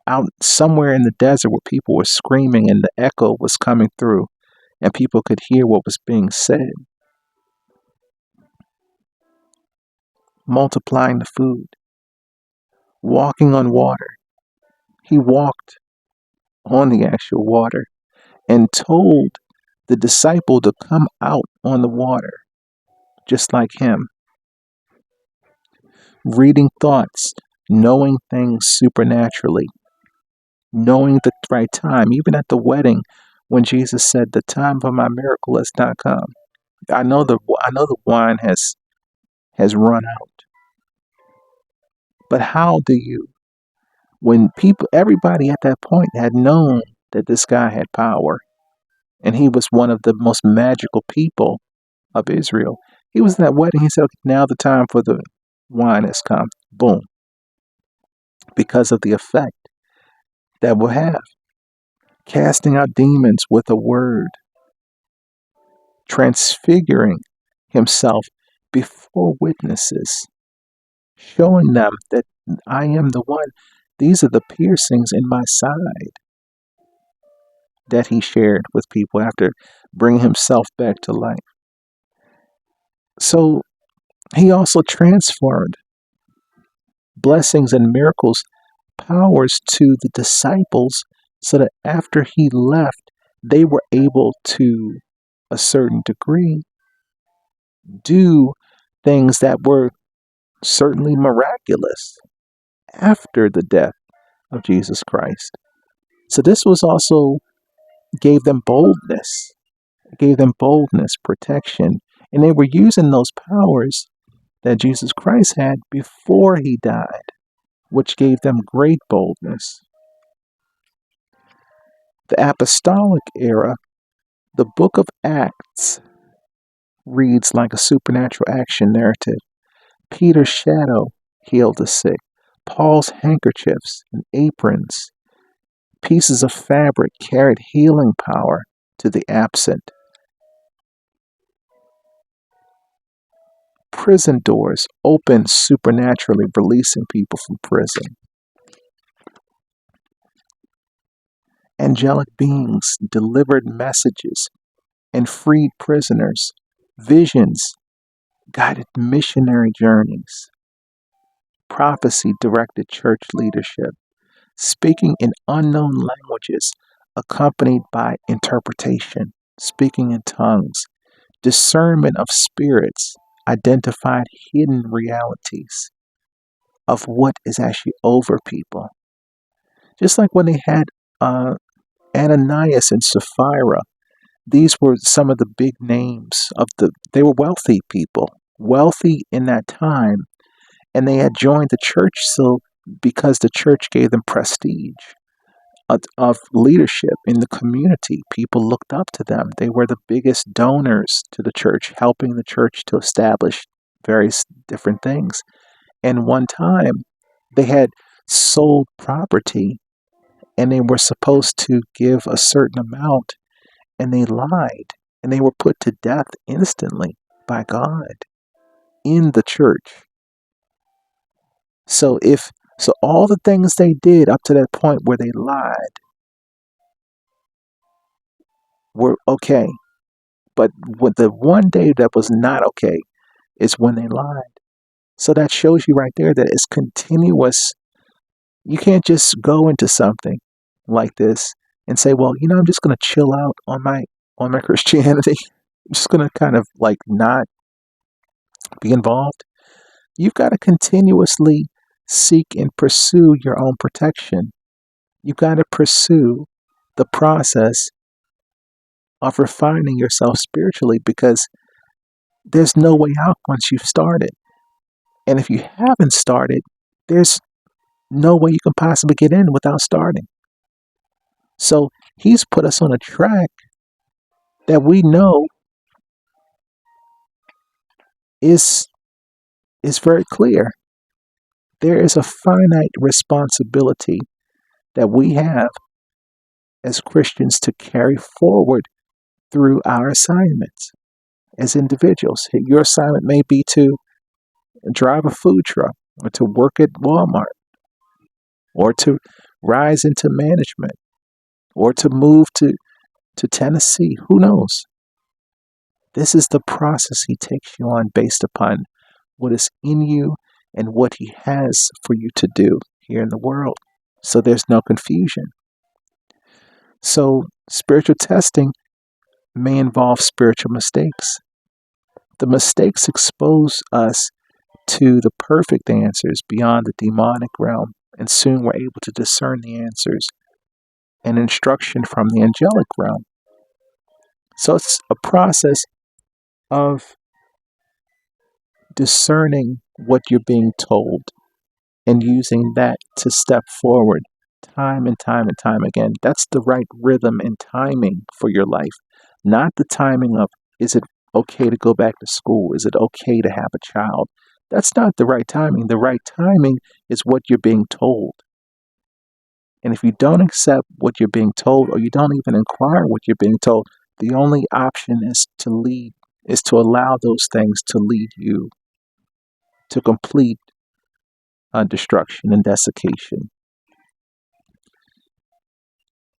out somewhere in the desert where people were screaming and the echo was coming through and people could hear what was being said. Multiplying the food, walking on water. He walked on the actual water and told the disciple to come out on the water, just like him. Reading thoughts, knowing things supernaturally, knowing the right time, even at the wedding when Jesus said, "The time for my miracle has not come." I know the wine has run out. But how do you, when everybody at that point had known that this guy had power, and he was one of the most magical people of Israel. He was in that wedding. He said, "Okay, now the time for the wine has come." Boom. Because of the effect that will have. Casting out demons with a word. Transfiguring himself before witnesses. Showing them that I am the one. These are the piercings in my side that he shared with people after bringing himself back to life. So he also transferred blessings and miracles, powers to the disciples so that after he left, they were able to, a certain degree, do things that were certainly miraculous after the death of Jesus Christ. So this was also gave them boldness, protection, and they were using those powers that Jesus Christ had before he died, which gave them great boldness. The apostolic era, the book of Acts, reads like a supernatural action narrative. Peter's shadow healed the sick. Paul's handkerchiefs and aprons, pieces of fabric carried healing power to the absent. Prison doors opened supernaturally, releasing people from prison. Angelic beings delivered messages and freed prisoners. Visions guided missionary journeys. Prophecy directed church leadership. Speaking in unknown languages accompanied by interpretation. Speaking in tongues. Discernment of spirits identified hidden realities of what is actually over people. Just like when they had Ananias and Sapphira, these were some of the big names they were wealthy people, wealthy in that time, and they had joined the church because the church gave them prestige of leadership in the community. People looked up to them. They were the biggest donors to the church, helping the church to establish various different things. And one time, they had sold property and they were supposed to give a certain amount, and they lied, and they were put to death instantly by God in the church. So all the things they did up to that point where they lied were okay, but the one day that was not okay is when they lied. So that shows you right there that it's continuous. You can't just go into something like this and say, well, I'm just going to chill out on my Christianity. I'm just going to kind of like not be involved. You've got to continuously seek and pursue your own protection. You've got to pursue the process of refining yourself spiritually, because there's no way out once you've started. And if you haven't started, there's no way you can possibly get in without starting. So he's put us on a track that we know is very clear. There is a finite responsibility that we have as Christians to carry forward through our assignments as individuals. Your assignment may be to drive a food truck, or to work at Walmart, or to rise into management, or to move to Tennessee. Who knows? This is the process he takes you on based upon what is in you and what he has for you to do here in the world. So there's no confusion. So spiritual testing may involve spiritual mistakes. The mistakes expose us to the perfect answers beyond the demonic realm, and soon we're able to discern the answers and instruction from the angelic realm. So it's a process of discerning what you're being told and using that to step forward time and time and time again. That's the right rhythm and timing for your life, not the timing of, is it okay to go back to school? Is it okay to have a child? That's not the right timing. The right timing is what you're being told. And if you don't accept what you're being told, or you don't even inquire what you're being told, the only option is to allow those things to lead you to complete destruction and desiccation.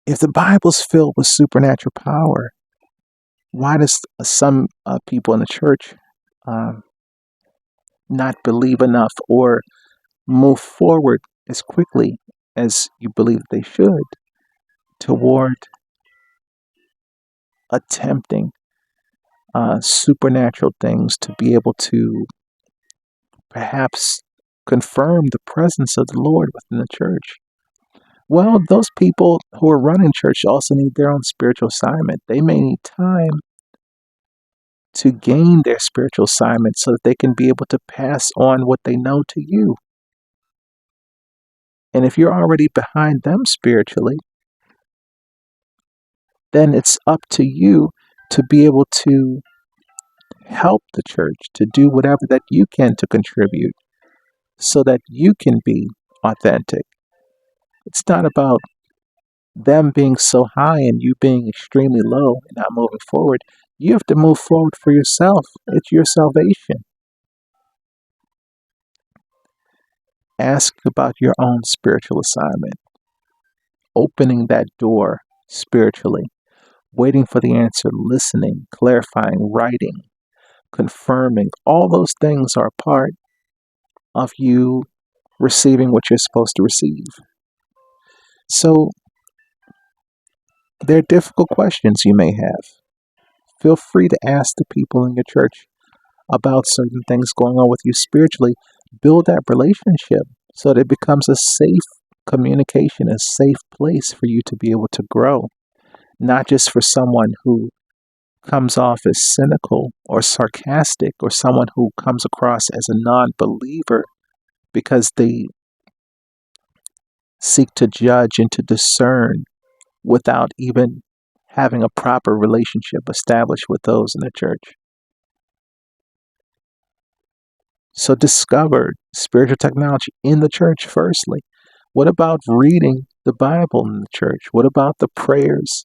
If the Bible's filled with supernatural power, why does some people in the church not believe enough or move forward as quickly as you believe they should toward attempting supernatural things to be able to perhaps confirm the presence of the Lord within the church? Well, those people who are running church also need their own spiritual assignment. They may need time to gain their spiritual assignment so that they can be able to pass on what they know to you. And if you're already behind them spiritually, then it's up to you to be able to help the church to do whatever that you can to contribute so that you can be authentic. It's not about them being so high and you being extremely low and not moving forward. You have to move forward for yourself. It's your salvation. Ask about your own spiritual assignment, opening that door spiritually, waiting for the answer, listening, clarifying, writing, confirming. All those things are part of you receiving what you're supposed to receive. So there are difficult questions you may have. Feel free to ask the people in your church about certain things going on with you spiritually. Build that relationship so that it becomes a safe communication, a safe place for you to be able to grow, not just for someone who comes off as cynical or sarcastic, or someone who comes across as a non-believer because they seek to judge and to discern without even having a proper relationship established with those in the church. So discover spiritual technology in the church firstly. What about reading the Bible in the church? What about the prayers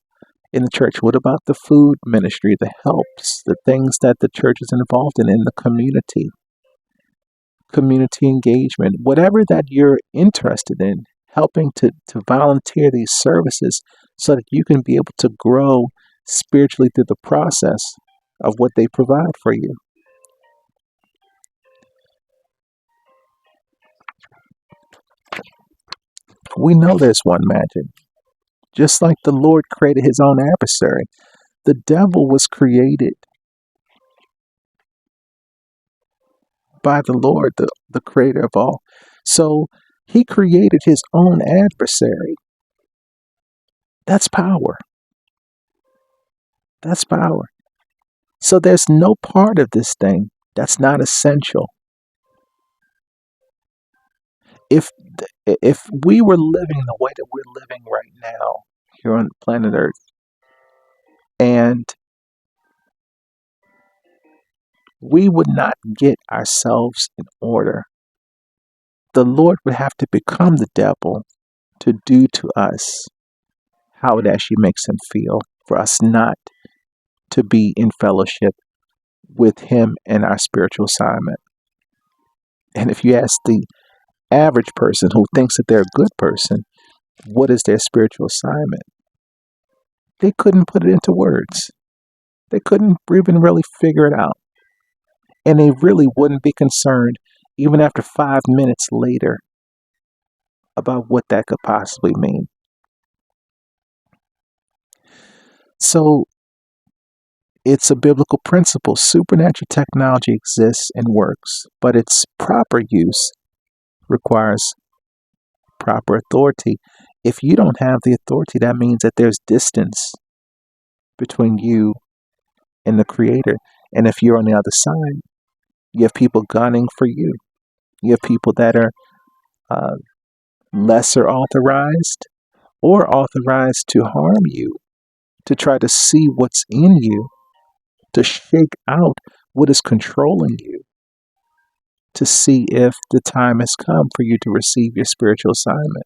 in the church? What about the food ministry, the helps, the things that the church is involved in the community engagement, whatever that you're interested in, helping to volunteer these services so that you can be able to grow spiritually through the process of what they provide for you. We know there's one magic. Just like the Lord created his own adversary, the devil was created by the Lord, the creator of all. So he created his own adversary. That's power. That's power. So there's no part of this thing that's not essential. If we were living the way that we're living right now here on planet Earth, and we would not get ourselves in order, the Lord would have to become the devil to do to us how it actually makes him feel, for us not to be in fellowship with him and our spiritual assignment. And if you ask the average person who thinks that they're a good person, what is their spiritual assignment? They couldn't put it into words. They couldn't even really figure it out. And they really wouldn't be concerned, even after 5 minutes later, about what that could possibly mean. So it's a biblical principle. Supernatural technology exists and works, but its proper use requires proper authority. If you don't have the authority, that means that there's distance between you and the Creator. And if you're on the other side, you have people gunning for you. You have people that are lesser authorized or authorized to harm you, to try to see what's in you, to shake out what is controlling you, to see if the time has come for you to receive your spiritual assignment.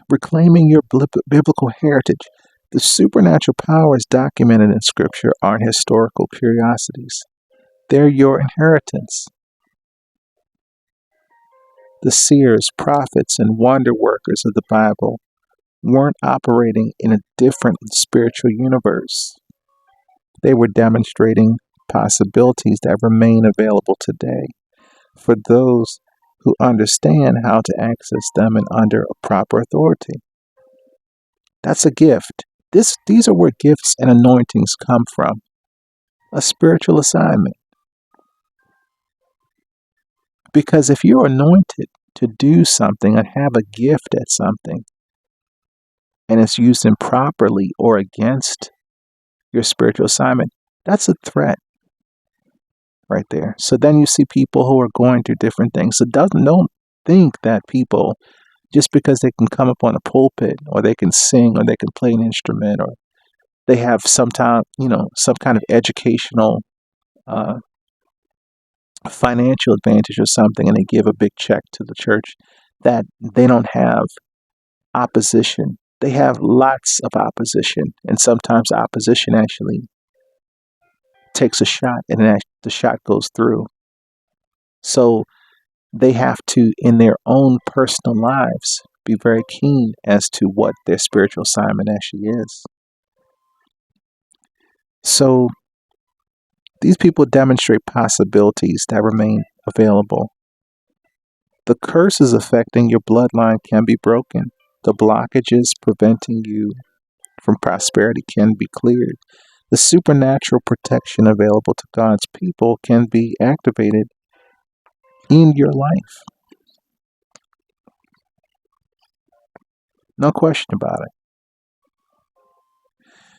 Reclaiming your biblical heritage. The supernatural powers documented in Scripture aren't historical curiosities. They're your inheritance. The seers, prophets, and wonder workers of the Bible weren't operating in a different spiritual universe. They were demonstrating possibilities that remain available today for those who understand how to access them and under a proper authority. That's a gift. These are where gifts and anointings come from. A spiritual assignment. Because if you're anointed to do something and have a gift at something, and it's used improperly or against your spiritual assignment, that's a threat right there. So then you see people who are going through different things. So don't think that people, just because they can come up on a pulpit or they can sing or they can play an instrument or they have some kind of educational financial advantage or something, and they give a big check to the church, that they don't have opposition. They have lots of opposition, and sometimes opposition actually takes a shot and the shot goes through. So they have to, in their own personal lives, be very keen as to what their spiritual assignment actually is. So these people demonstrate possibilities that remain available. The curses affecting your bloodline can be broken. The blockages preventing you from prosperity can be cleared. The supernatural protection available to God's people can be activated in your life. No question about it.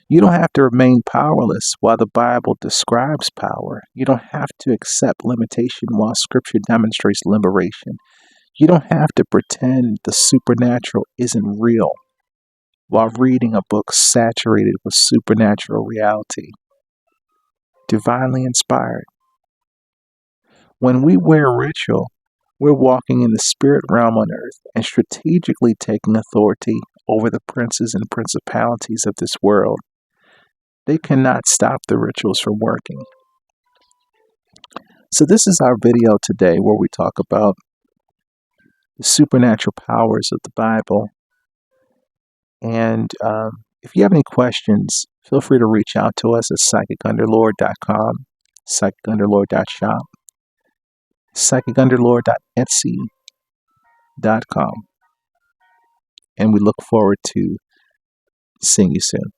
You don't have to remain powerless while the Bible describes power. You don't have to accept limitation while Scripture demonstrates liberation. You don't have to pretend the supernatural isn't real while reading a book saturated with supernatural reality. Divinely inspired. When we wear ritual, we're walking in the spirit realm on earth and strategically taking authority over the princes and principalities of this world. They cannot stop the rituals from working. So this is our video today where we talk about the supernatural powers of the Bible. And if you have any questions, feel free to reach out to us at PsychicUnderLord.com, PsychicUnderLord.shop, PsychicUnderLord.etsy, And we look forward to seeing you soon.